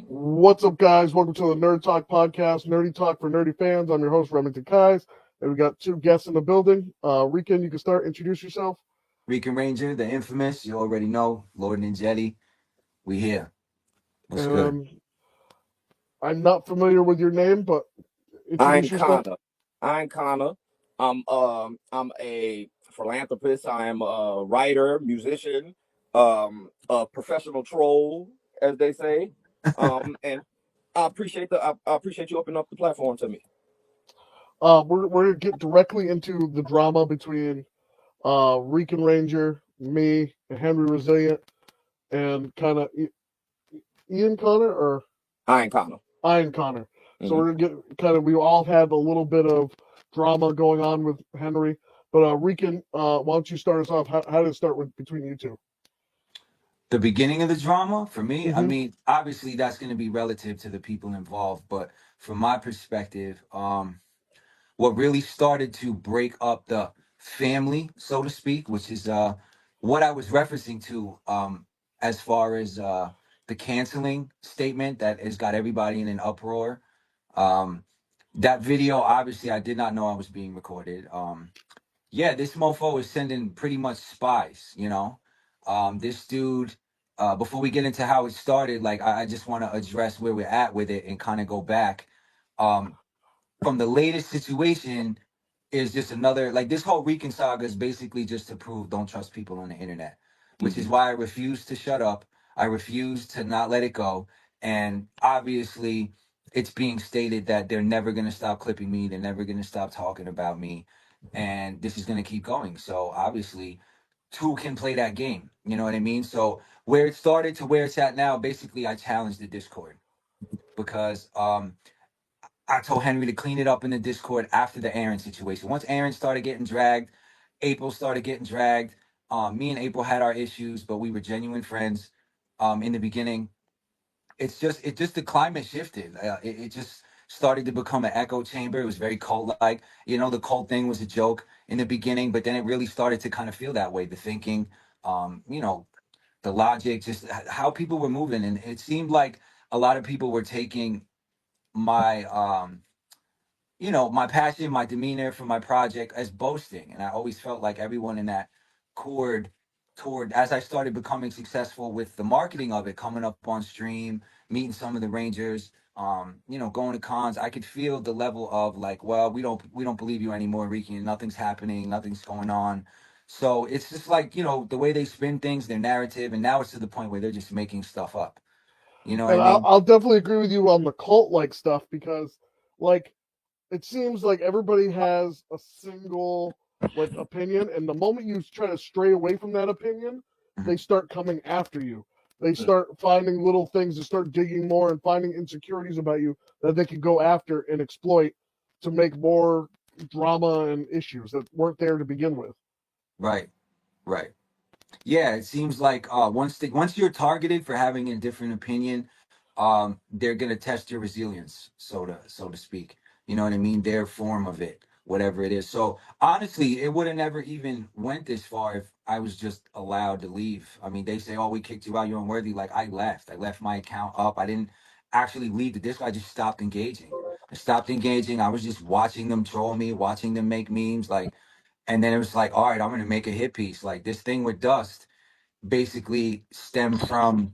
What's up, guys? Welcome to the Nerd Talk podcast, Nerdy Talk for Nerdy Fans. I'm your host, Remington Kais, and we got two guests in the building. Rican, you can start. Introduce yourself. Rican Ranger, the infamous, you already know, Lord Ninjetti. We here. What's good? And I'm not familiar with your name, but I'm introduce yourself. Connor. I'm Connor. I'm a philanthropist. I'm a writer, musician, a professional troll, as they say. And I appreciate you opening up the platform to me. We're gonna get directly into the drama between Rican Ranger, me, and Henry Resilient, and kind of Ian Connor or I'm Connor. Ian Connor. So Mhm. we're gonna get kind of. We all had a little bit of drama going on with Henry, but Rican, why don't you start us off? How did it start with between you two? The beginning of the drama, for me, I Mm-hmm. mean, obviously that's going to be relative to the people involved, but from my perspective, what really started to break up the family, so to speak, which is what I was referencing to as far as the canceling statement that has got everybody in an uproar. Um, that video, obviously, I did not know I was being recorded. Yeah, this mofo is sending pretty much spies. This dude, before we get into how it started, like I just want to address where we're at with it and kind of go back. Um, from the latest situation is just another, like, this whole Recon saga is basically just to prove don't trust people on the internet, which is Mhm. why I refuse to shut up. I refuse to not let it go. And obviously, it's being stated that they're never going to stop clipping me. They're never going to stop talking about me. And this is going to keep going. So obviously, two can play that game. You know what I mean? So where it started to where it's at now, basically, I challenged the Discord because I told Henry to clean it up in the Discord after the Aaron situation. Once Aaron started getting dragged, April started getting dragged. Me and April had our issues, but we were genuine friends in the beginning. The climate shifted. It just started to become an echo chamber. It was very cult like. The cult thing was a joke in the beginning, but then it really started to kind of feel that way. The thinking, the logic, just how people were moving, and it seemed like a lot of people were taking my my passion, my demeanor for my project as boasting. And I always felt like everyone in that chord toward as I started becoming successful with the marketing of it, coming up on stream, meeting some of the Rangers, going to cons, I could feel the level of like, well, we don't believe you anymore, Ricky, and nothing's happening, nothing's going on. So it's just like, the way they spin things, their narrative, and now it's to the point where they're just making stuff up. You know what I And I'll, mean? I'll definitely agree with you on the cult like stuff because, like, it seems like everybody has a single like opinion, and the moment you try to stray away from that opinion, they Mhm. start coming after you. They start finding little things to start digging more and finding insecurities about you that they can go after and exploit to make more drama and issues that weren't there to begin with. Right, right. Yeah, it seems like once you're targeted for having a different opinion, they're gonna test your resilience, so to speak. You know what I mean? Their form of it, whatever it is. So honestly, it would have never even went this far if I was just allowed to leave. I mean, they say, "Oh, we kicked you out. You're unworthy." Like I left. I left my account up. I didn't actually leave the disc. I just stopped engaging. I stopped engaging. I was just watching them troll me, watching them make memes, like. And then it was like, all right, I'm gonna make a hit piece. Like this thing with Dust basically stemmed from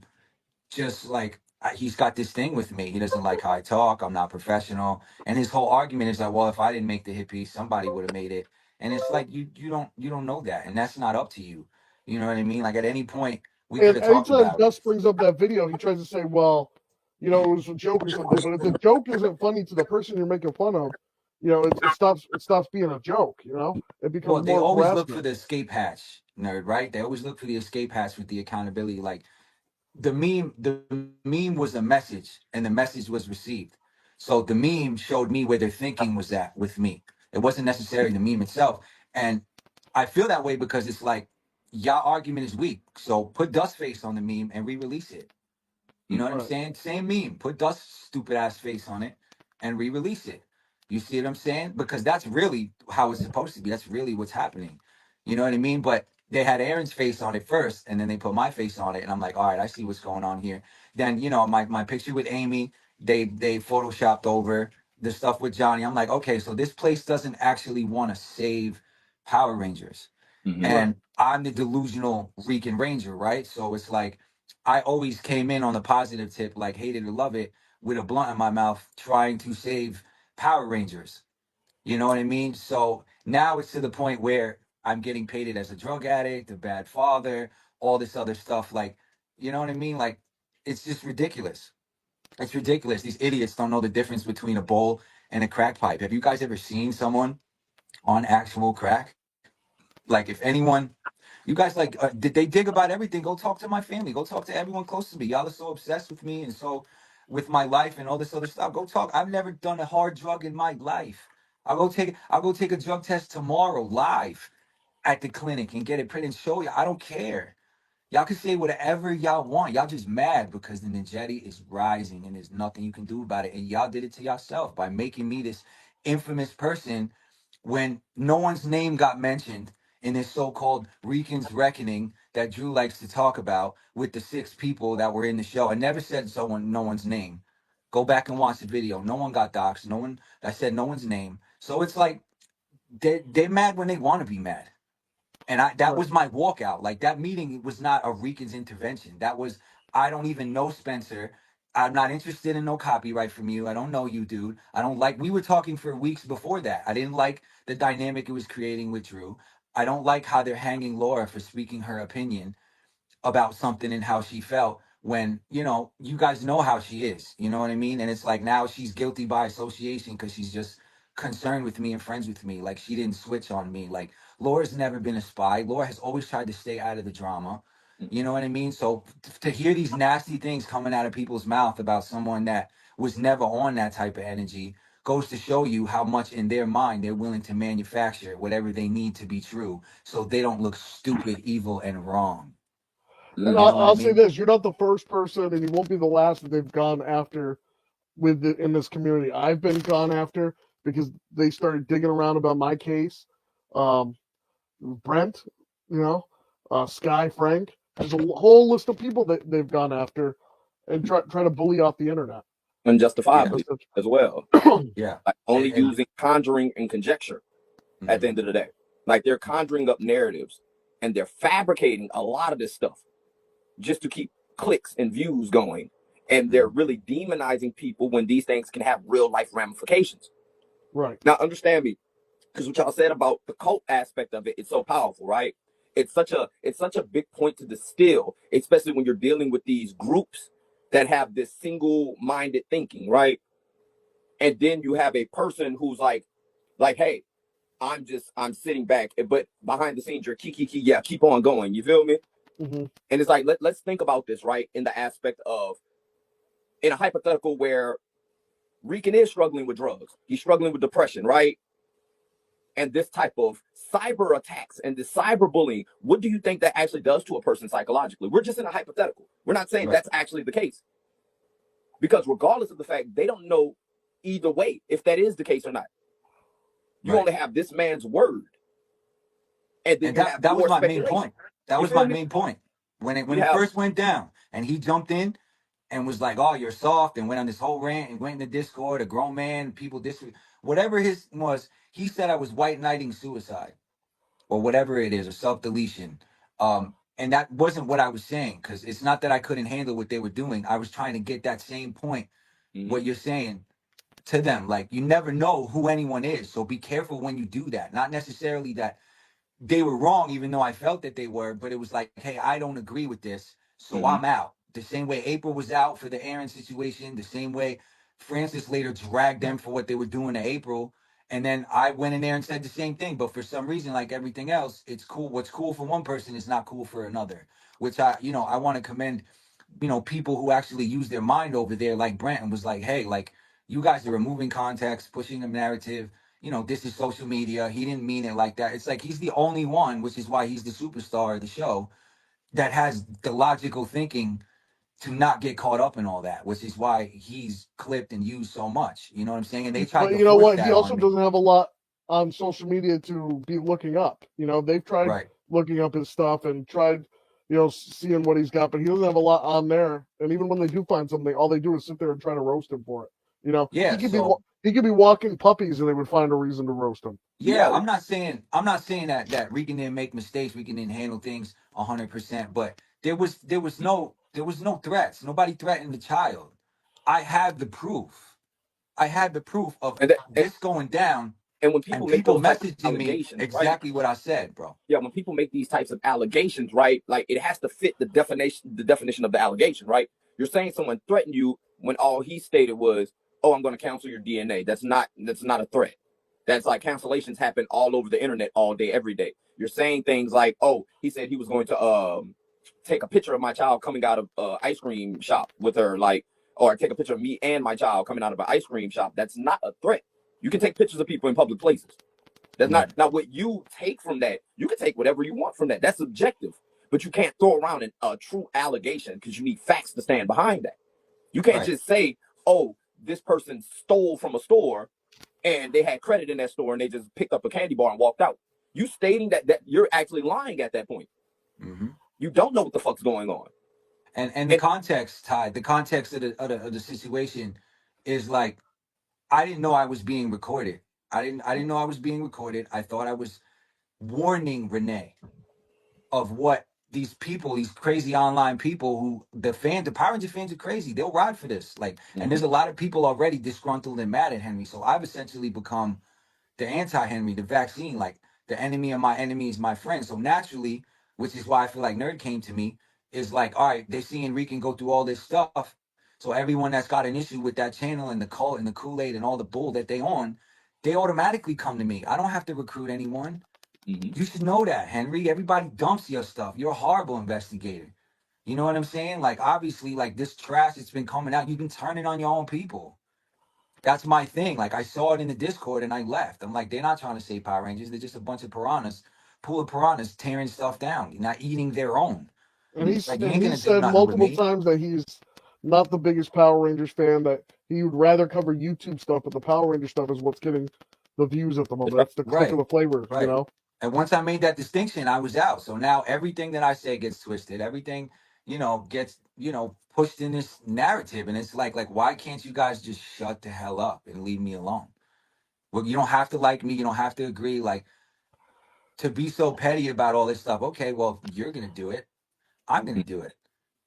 just like he's got this thing with me. He doesn't like how I talk. I'm not professional. And his whole argument is like, well, if I didn't make the hit piece, somebody would have made it. And it's like you don't know that, and that's not up to you. You know what I mean? Like at any point we could And have talked anytime about it. Gus brings up that video, he tries to say, well, it was a joke or something. But if the joke isn't funny to the person you're making fun of, it stops being a joke. It becomes Well, they more always look for harassment. the escape hatch, nerd, right? They always look for the escape hatch with the accountability. Like the meme was a message and the message was received. So the meme showed me where their thinking was at with me. It wasn't necessarily the meme itself. And I feel that way because it's like y'all argument is weak. So put Dust face on the meme and re-release it. You know what I'm Right. saying? Same meme. Put Dust stupid ass face on it and re-release it. You see what I'm saying? Because that's really how it's supposed to be. That's really what's happening. You know what I mean? But they had Aaron's face on it first, and then they put my face on it, and I'm like, all right, I see what's going on here. Then my picture with Amy, they photoshopped over the stuff with Johnny. I'm like, okay, so this place doesn't actually want to save Power Rangers, and I'm the delusional Rican Ranger, right? So it's like I always came in on the positive tip, like hate it or love it, with a blunt in my mouth, trying to save Power Rangers. You know what I mean? So now it's to the point where I'm getting painted as a drug addict, a bad father, all this other stuff. Like, you know what I mean? Like, it's just ridiculous. It's ridiculous. These idiots don't know the difference between a bowl and a crack pipe. Have you guys ever seen someone on actual crack? Like, if anyone, you guys like, did they dig about everything? Go talk to my family. Go talk to everyone close to me. Y'all are so obsessed with me and so with my life and all this other stuff. Go talk. I've never done a hard drug in my life. I'll go take a drug test tomorrow live at the clinic and get it printed and show you. I don't care. Y'all can say whatever y'all want. Y'all just mad because the Ninjetti is rising and there's nothing you can do about it. And y'all did it to yourself by making me this infamous person when no one's name got mentioned in this so-called Rican's Reckoning that Drew likes to talk about with the 6 people that were in the show. I never said no one's name. Go back and watch the video. No one got doxxed. No one, I said no one's name. So it's like they're mad when they want to be mad. And that was my walkout. Like that meeting was not a Rican's intervention. That was, I don't even know Spencer. I'm not interested in no copyright from you. I don't know you, dude. I don't like, we were talking for weeks before that. I didn't like the dynamic it was creating with Drew. I don't like how they're hanging Laura for speaking her opinion about something and how she felt when, you guys know how she is. You know what I mean? And it's like now she's guilty by association because she's just concerned with me and friends with me. Like she didn't switch on me. Like Laura's never been a spy. Laura has always tried to stay out of the drama. You know what I mean? So to hear these nasty things coming out of people's mouth about someone that was never on that type of energy goes to show you how much in their mind they're willing to manufacture whatever they need to be true so they don't look stupid, evil, and wrong. And You know what I I'll say mean? this: you're not the first person, and you won't be the last that they've gone after in this community. I've been gone after because they started digging around about my case. Um, Brent, Sky, Frank. There's a whole list of people that they've gone after and try to bully off the internet. Yeah. Unjustifiably as well. Yeah. Like only And using conjuring and conjecture at the end of the day. Like they're conjuring up narratives and they're fabricating a lot of this stuff just to keep clicks and views going. And they're really demonizing people when these things can have real life ramifications. Right. Now, understand me, because what y'all said about the cult aspect of it, it's so powerful, right? It's such a big point to distill, especially when you're dealing with these groups that have this single-minded thinking, right? And then you have a person who's like, hey, I'm sitting back, but behind the scenes, you're yeah, keep on going. You feel me? Mm-hmm. And it's like, let's think about this, right? In the aspect of, in a hypothetical where Rican is struggling with drugs, he's struggling with depression, right? And this type of cyber attacks and this cyberbullying, what do you think that actually does to a person psychologically? We're just in a hypothetical. We're not saying that's actually the case. Because regardless of the fact, they don't know either way if that is the case or not. You only have this man's word. And then you have that was your my main speculation. point. That was my main point. When it first went down and he jumped in and was like, "Oh, you're soft," and went on this whole rant and went in the Discord, a grown man, people whatever his was, he said I was white knighting suicide or whatever it is, or self-deletion. And that wasn't what I was saying, because it's not that I couldn't handle what they were doing. I was trying to get that same point, what you're saying, to them. Like, you never know who anyone is, so be careful when you do that. Not necessarily that they were wrong, even though I felt that they were, but it was like, hey, I don't agree with this, so I'm out. The same way April was out for the Aaron situation, the same way Francis later dragged them for what they were doing to April. And then I went in there and said the same thing. But for some reason, like everything else, it's cool. What's cool for one person is not cool for another, which I want to commend, people who actually use their mind over there, like Brent, and was like, hey, like, you guys are removing context, pushing a narrative. This is social media. He didn't mean it like that. It's like he's the only one, which is why he's the superstar of the show, that has the logical thinking to not get caught up in all that, which is why he's clipped and used so much. You know what I'm saying? And they tried But to you know force what? He that also on me. doesn't have a lot on social media to be looking up. They've tried Right. looking up his stuff and tried, seeing what he's got, but he doesn't have a lot on there. And even when they do find something, all they do is sit there and try to roast him for it. Yeah, he could be walking puppies and they would find a reason to roast him. yeah, I'm not saying that Regan didn't make mistakes, Regan didn't handle things 100%, but there was no threats. Nobody threatened the child. I had the proof. I had the proof of And this going down, and when and people make people those types of messaging me allegations, right? exactly what I said, bro. Yeah, when people make these types of allegations, right? Like it has to fit the definition of the allegation, right? You're saying someone threatened you when all he stated was, "Oh, I'm going to cancel your DNA." That's not a threat. That's like cancellations happen all over the internet all day, every day. You're saying things like, "Oh, he said he was going to take a picture of my child coming out of ice cream shop with her, like, or take a picture of me and my child coming out of an ice cream shop." That's not a threat. You can take pictures of people in public places. That's not what you take from that. You can take whatever you want from that. That's subjective. But you can't throw around a true allegation because you need facts to stand behind that. You can't just say, "Oh, this person stole from a store and they had credit in that store and they just picked up a candy bar and walked out." You stating that you're actually lying at that point. Mm-hmm. You don't know what the fuck's going on. And the context, Ty, the context of the situation is like, I didn't know I was being recorded. I didn't know I was being recorded. I thought I was warning Renee of what these people, these crazy online people who the Power Ranger fans are crazy. They'll ride for this. Like, and there's a lot of people already disgruntled and mad at Henry. So I've essentially become the anti-Henry, the vaccine, like the enemy of my enemy is my friend. So naturally, which is why I feel like Nerd came to me, is like, all right, they're seeing Rican go through all this stuff. So everyone that's got an issue with that channel and the cult and the Kool-Aid and all the bull that they on, they automatically come to me. I don't have to recruit anyone. You should know that, Henry. Everybody dumps your stuff. You're a horrible investigator. You know what I'm saying? Like, obviously, like this trash that's been coming out, you've been turning on your own people. That's my thing. Like, I saw it in the Discord and I left. I'm like, they're not trying to save Power Rangers. They're just a bunch of piranhas, pool of piranhas tearing stuff down, not eating their own. And he's Like, you ain't gonna do said nothing with multiple me. times that he's not the biggest Power Rangers fan, that he would rather cover YouTube stuff, but the Power Ranger stuff is what's getting the views at the moment. That's the click of the flavor, Right. And once I made that distinction, I was out. So now everything that I say gets twisted. Everything, gets, pushed in this narrative. And it's like, why can't you guys just shut the hell up and leave me alone? Well, you don't have to like me. You don't have to agree. Like, to be so petty about all this stuff. Okay, well, you're gonna do it. I'm gonna do it.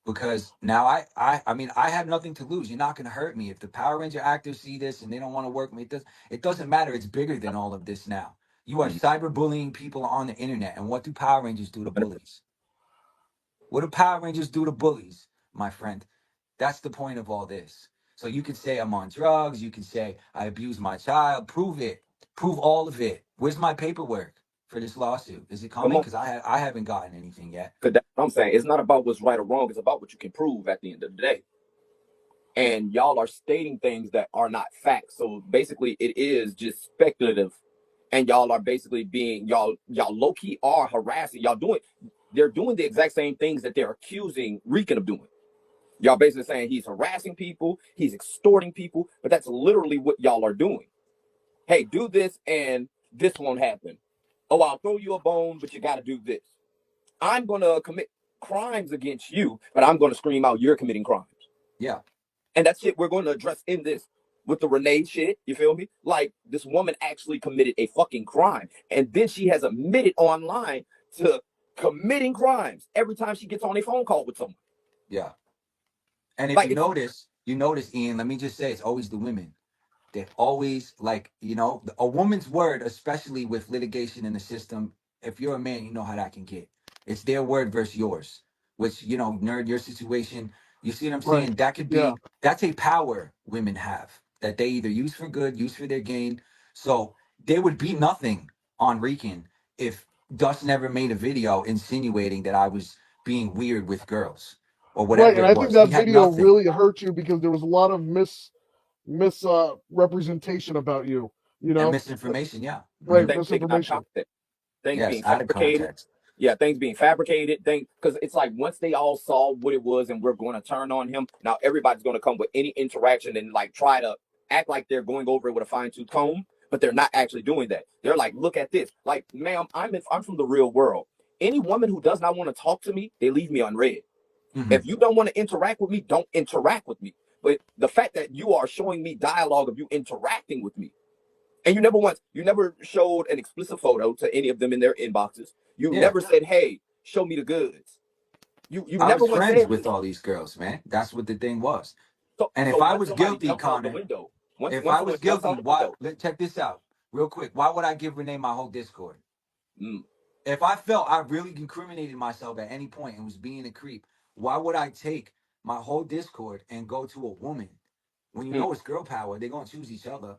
Because now I have nothing to lose. You're not gonna hurt me. If the Power Ranger actors see this and they don't want to work with me, it doesn't matter. It's bigger than all of this now. You are cyberbullying people on the internet. And what do Power Rangers do to bullies? What do Power Rangers do to bullies, my friend? That's the point of all this. So you can say I'm on drugs. You can say I abused my child. Prove it. Prove all of it. Where's my paperwork for this lawsuit? Is it coming? Because I haven't gotten anything yet. Because that's what I'm saying. It's not about what's right or wrong. It's about what you can prove at the end of the day. And y'all are stating things that are not facts. So basically, it is just speculative. And y'all are basically being y'all low key are harassing. They're doing the exact same things that they're accusing Rican of doing. Y'all basically saying he's harassing people, he's extorting people, but that's literally what y'all are doing. Hey, do this and this won't happen. Oh, I'll throw you a bone, but you got to do this. I'm going to commit crimes against you, but I'm going to scream out you're committing crimes. Yeah. And that's shit we're going to address in this with the Renee shit. You feel me? Like, this woman actually committed a fucking crime. And then she has admitted online to committing crimes every time she gets on a phone call with someone. Yeah. And if you notice, Ian, let me just say, it's always the women. They always, like, a woman's word, especially with litigation in the system, if you're a man, you know how that can get. It's their word versus yours, which, Nerd, your situation, you see what I'm saying? Right. That could be, that's a power women have that they either use for good, use for their gain. So there would be nothing on Rican if Dust never made a video insinuating that I was being weird with girls or whatever. Right, and I think that video really hurt you because there was a lot of misrepresentation about you. And misinformation, yeah. Right, misinformation. Things being fabricated. Yeah, things being fabricated. Because it's like once they all saw what it was and we're going to turn on him, now everybody's going to come with any interaction and like try to act like they're going over it with a fine-tooth comb, but they're not actually doing that. They're like, look at this. Like, ma'am, I'm from the real world. Any woman who does not want to talk to me, they leave me unread. Mhm. If you don't want to interact with me, don't interact with me. But the fact that you are showing me dialogue of you interacting with me, and you never showed an explicit photo to any of them in their inboxes. You Yeah. never said, "Hey, show me the goods." You I never was once friends said with this. all these girls, man. That's what the thing was. So, And so if I once was somebody guilty, jumps out the Connor, window, once if once I someone was jumps guilty, out the window, check this out real quick. Why would I give Renee my whole Discord? mm, If I felt I really incriminated myself at any point and was being a creep, why would I take my whole Discord and go to a woman? When you mm, know it's girl power, they're gonna choose each other.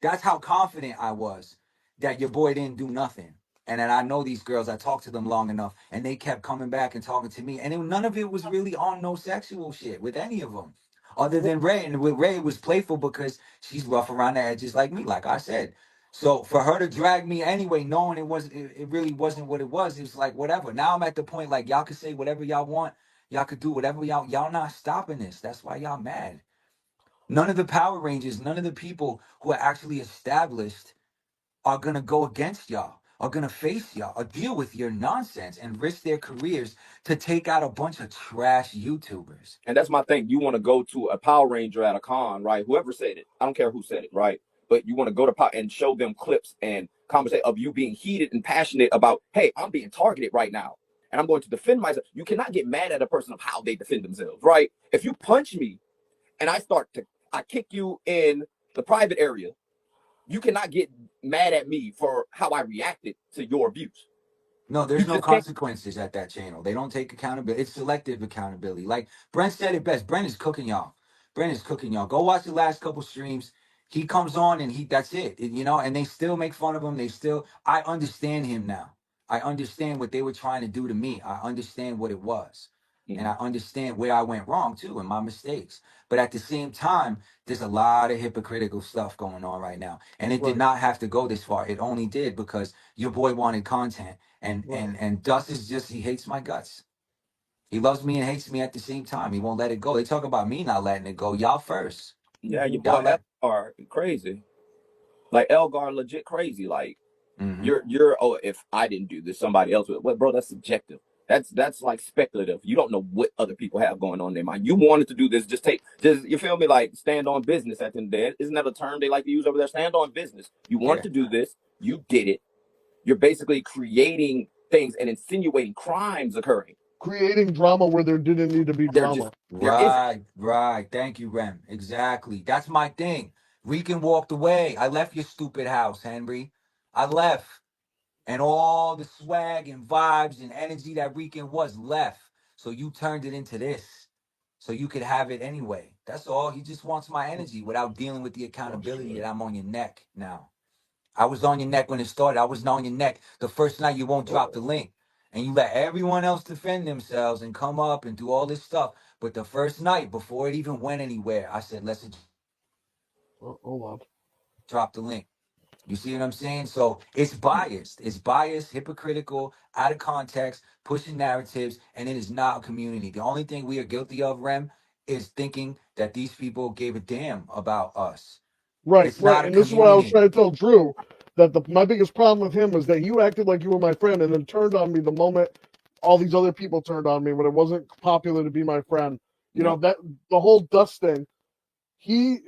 That's how confident I was that your boy didn't do nothing. And that I know these girls, I talked to them long enough, and they kept coming back and talking to me. And none of it was really on no sexual shit with any of them, other than Ray. And with Ray, it was playful because she's rough around the edges like me, like I said. So for her to drag me anyway, knowing it really wasn't what it was like whatever. Now I'm at the point like y'all can say whatever y'all want, y'all could do whatever y'all not stopping this. That's why y'all mad. None of the Power Rangers, none of the people who are actually established are gonna go against y'all, are gonna face y'all, or deal with your nonsense and risk their careers to take out a bunch of trash YouTubers. and that's my thing. You want to go to a Power Ranger at a con, right? Whoever said it, I don't care who said it, right? But you want to go to and show them clips and conversate of you being heated and passionate about, hey, I'm being targeted right now, and I'm going to defend myself. You cannot get mad at a person of how they defend themselves, right? If you punch me and I kick you in the private area, you cannot get mad at me for how I reacted to your abuse. No, You there's no just can't. consequences at that channel. They don't take accountability. It's selective accountability. Like Brent said it best. Brent is cooking y'all. Brent is cooking y'all. Go watch the last couple streams. He comes on and that's it. And they still make fun of him. I understand him now. I understand what they were trying to do to me. I understand what it was. And I understand where I went wrong too and my mistakes. But at the same time, there's a lot of hypocritical stuff going on right now. And it did not have to go this far. It only did because your boy wanted content. And Dust is just he hates my guts. He loves me and hates me at the same time. He won't let it go. They talk about me not letting it go. Y'all first. Yeah, your Y'all boy let Elgar crazy. Like Elgar legit crazy. Like mm-hmm. you're oh, if I didn't do this, somebody else would. Well, bro, that's subjective. That's like speculative. You don't know what other people have going on in their mind. You wanted to do this, just you feel me, like stand on business at the end of the day. Isn't that a term they like to use over there? Stand on business. You wanted Yeah. to do this, you did it. You're basically creating things and insinuating crimes occurring. Creating drama where there didn't need to be drama. There isn't. Right. Thank you, Rem. Exactly. That's my thing. Rican walked away. I left your stupid house, Henry. I left. And all the swag and vibes and energy that Rican was left. So you turned it into this. So you could have it anyway. That's all. He just wants my energy without dealing with the accountability that I'm on your neck now. I was on your neck when it started. I was on your neck the first night you won't drop the link. And you let everyone else defend themselves and come up and do all this stuff. But the first night, before it even went anywhere, I said, let's Hold on. drop the link. You see what I'm saying? So it's biased. It's biased, hypocritical, out of context, pushing narratives, and it is not a community. The only thing we are guilty of, Rem, is thinking that these people gave a damn about us. Right, It's right. not a And this is what I was community. trying to tell Drew, that my biggest problem with him is that you acted like you were my friend and then turned on me the moment all these other people turned on me when it wasn't popular to be my friend. You know, that the whole Dust thing,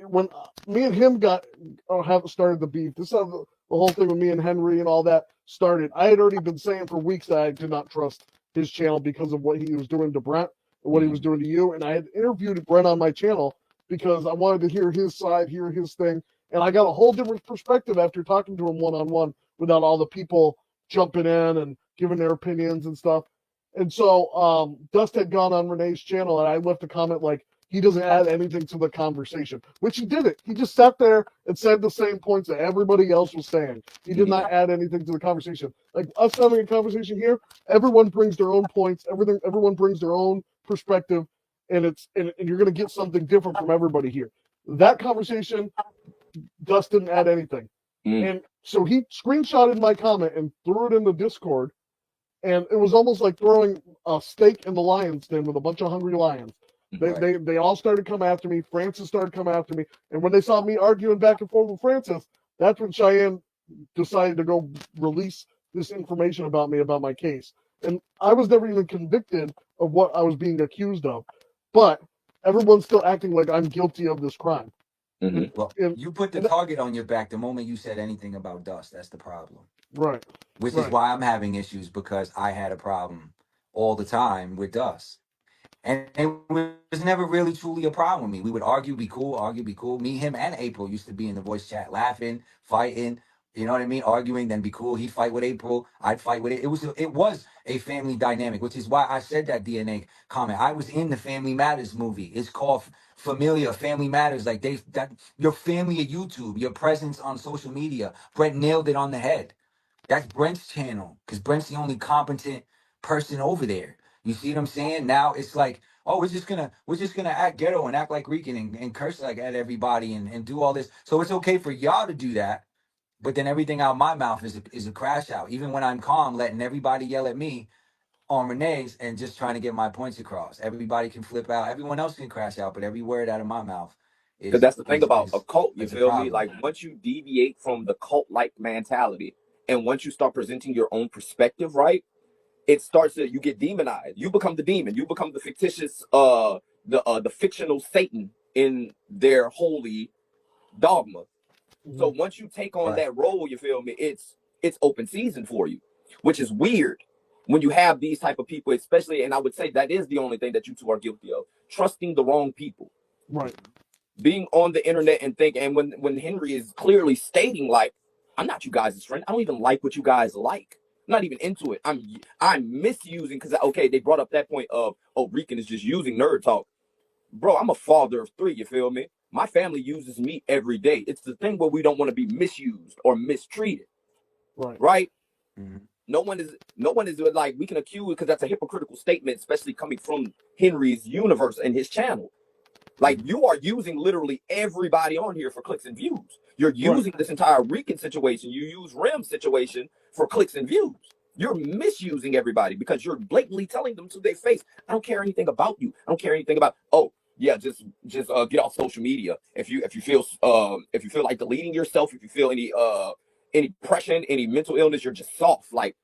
when me and him have started the beef, this is how the whole thing with me and Henry and all that started. I had already been saying for weeks that I did not trust his channel because of what he was doing to Brent and what he was doing to you. And I had interviewed Brent on my channel because I wanted to hear his side, hear his thing. And I got a whole different perspective after talking to him one-on-one without all the people jumping in and giving their opinions and stuff. And so Dust had gone on Renee's channel, and I left a comment like, he doesn't add anything to the conversation, which he didn't. He just sat there and said the same points that everybody else was saying. He did not add anything to the conversation. Like us having a conversation here, everyone brings their own points. Everyone brings their own perspective, and you're going to get something different from everybody here. That conversation, Dust didn't add anything. And so he screenshotted my comment and threw it in the Discord, and it was almost like throwing a stake in the lion's den with a bunch of hungry lions. They all started coming after me. Francis started coming after me. And when they saw me arguing back and forth with Francis, that's when Cheyenne decided to go release this information about me, about my case. and I was never even convicted of what I was being accused of, but everyone's still acting like I'm guilty of this crime. Mhm. Well, And, you put the and target on your back the moment you said anything about dust. That's the problem. right, Which is right, why I'm having issues because I had a problem all the time with dust. And it was never really truly a problem with me. We would argue, be cool, argue, be cool. Me, him, and April used to be in the voice chat, laughing, fighting. You know what I mean? Arguing, then be cool. He'd fight with April. I'd fight with it. It was a family dynamic, which is why I said that DNA comment. I was in the Family Matters movie. It's called Familia, Family Matters. Like that your family at YouTube, your presence on social media. Brent nailed it on the head. That's Brent's channel because Brent's the only competent person over there. You see what I'm saying? Now it's like, oh, we're just gonna act ghetto and act like Rican and curse like at everybody and do all this. So it's okay for y'all to do that, but then everything out my mouth is a crash out. Even when I'm calm, letting everybody yell at me on Renee's and just trying to get my points across. Everybody can flip out. Everyone else can crash out, but every word out of my mouth Because is that's the thing is about a is cult, you is a feel me? problem. Like once you deviate from the cult like mentality and once you start presenting your own perspective, right? It starts to you get demonized. You become the demon. You become the fictitious the fictional Satan in their holy dogma. So mhm, once you take on Right. that role, you feel me? It's open season for you, which is weird when you have these type of people, especially. And I would say that is the only thing that you two are guilty of: trusting the wrong people, right, being on the internet and think. And when Henry is clearly stating like, I'm not you guys' friend. I don't even like what you guys like. I'm not even into it. I'm misusing because okay, they brought up that point of oh, Rican is just using nerd talk. Bro, I'm a father of three, you feel me? My family uses me every day. It's the thing where we don't want to be misused or mistreated, right, right? Mhm. No one is like we can accuse because that's a hypocritical statement, especially coming from Henry's universe and his channel. Like Mhm. you are using literally everybody on here for clicks and views. You're right, using this entire Rican situation. You use Rim situation for clicks and views. You're misusing everybody because you're blatantly telling them to their face, I don't care anything about you. I don't care anything about. Oh yeah, just get off social media. If you feel like deleting yourself, if you feel any depression, any mental illness, you're just soft. Like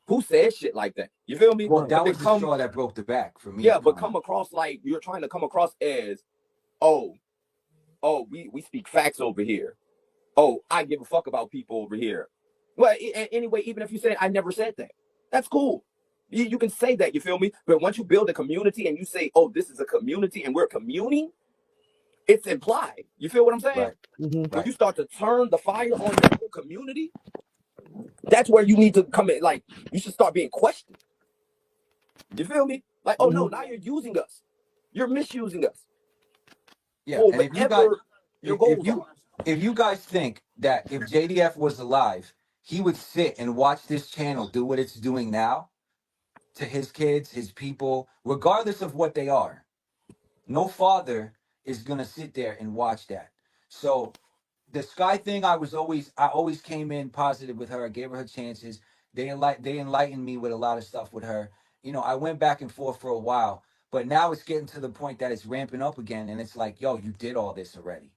who says shit like that? You feel me? Well, right, But that then was the come straw that broke the back for me, yeah, but common. come across like you're trying to come across as oh we speak facts over here. Oh, I give a fuck about people over here. Well, anyway, even if you say I never said that, that's cool. You can say that, you feel me? But once you build a community and you say, oh, this is a community and we're communing, it's implied. You feel what I'm saying? Right. mhm, When Right. you start to turn the fire on your whole community, that's where you need to come in. Like, you should start being questioned. You feel me? Like, oh no, mhm, now you're using us. You're misusing us Yeah. for And if you got whatever your if goals you are. if you guys think that if JDF was alive, he would sit and watch this channel do what it's doing now to his kids, his people, regardless of what they are. No father is gonna sit there and watch that. So the Sky thing, I always came in positive with her. I gave her chances. They enlightened me with a lot of stuff with her. I went back and forth for a while, but now it's getting to the point that it's ramping up again, and it's like, yo, you did all this already.